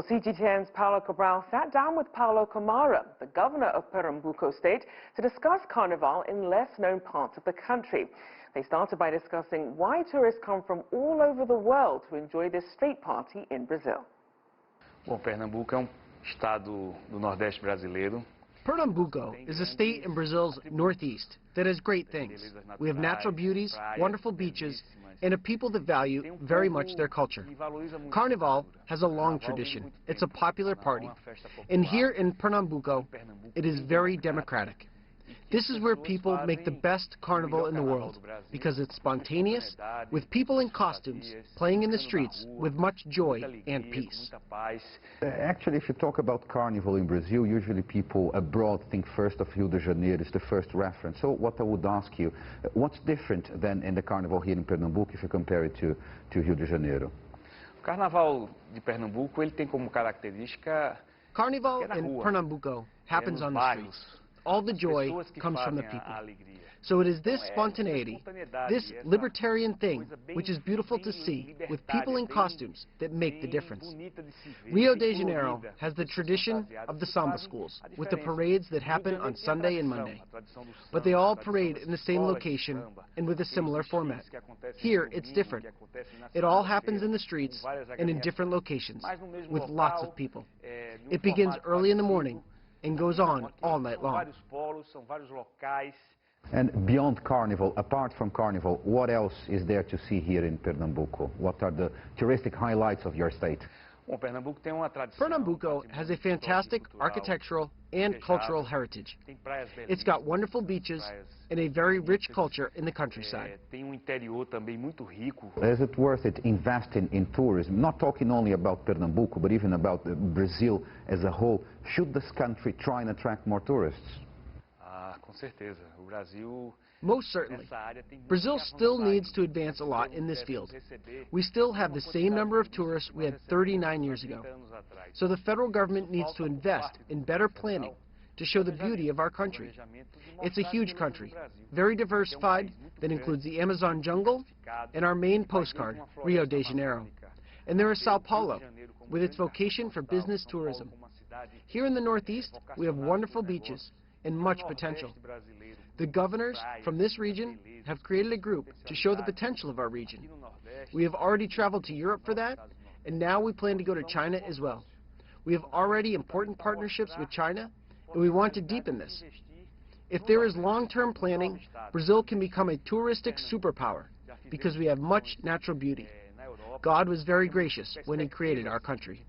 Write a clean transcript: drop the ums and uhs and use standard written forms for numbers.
CGTN's Paulo Cabral sat down with Paulo Camara, the governor of Pernambuco state, to discuss Carnival in less-known parts of the country. They started by discussing why tourists come from all over the world to enjoy this street party in Brazil. Bom, Pernambuco é estado do Nordeste brasileiro. Pernambuco is a state in Brazil's northeast that has great things. We have natural beauties, wonderful beaches, and a people that value very much their culture. Carnival has a long tradition. It's a popular party. And here in Pernambuco, it is very democratic. This is where people make the best carnival in the world because it's spontaneous, with people in costumes playing in the streets with much joy and peace. Actually, if you talk about carnival in Brazil, usually people abroad think first of Rio de Janeiro as the first reference. So what I would ask you, what's different than in the carnival here in Pernambuco if you compare it to Rio de Janeiro? O Carnaval de Pernambuco ele tem como característica. Carnival in Pernambuco happens on the streets. All the joy comes from the people. So it is this spontaneity, this libertarian thing, which is beautiful to see, with people in costumes, that make the difference. Rio de Janeiro has the tradition of the samba schools, with the parades that happen on Sunday and Monday. But they all parade in the same location and with a similar format. Here, it's different. It all happens in the streets and in different locations, with lots of people. It begins early in the morning and goes on all night long. And beyond Carnival, apart from Carnival, what else is there to see here in Pernambuco? What are the touristic highlights of your state? Pernambuco has a fantastic architectural and cultural heritage. It's got wonderful beaches and a very rich culture in the countryside. Is it worth it investing in tourism? Not talking only about Pernambuco, but even about Brazil as a whole. Should this country try and attract more tourists? Com certeza. O Brasil. Most certainly. Brazil still needs to advance a lot in this field. We still have the same number of tourists we had 39 years ago. So the federal government needs to invest in better planning to show the beauty of our country. It's a huge country, very diversified, that includes the Amazon jungle and our main postcard, Rio de Janeiro. And there is Sao Paulo, with its vocation for business tourism. Here in the Northeast, we have wonderful beaches and much potential. The governors from this region have created a group to show the potential of our region. We have already traveled to Europe for that, and now we plan to go to China as well. We have already important partnerships with China, and we want to deepen this. If there is long-term planning, Brazil can become a touristic superpower because we have much natural beauty. God was very gracious when He created our country.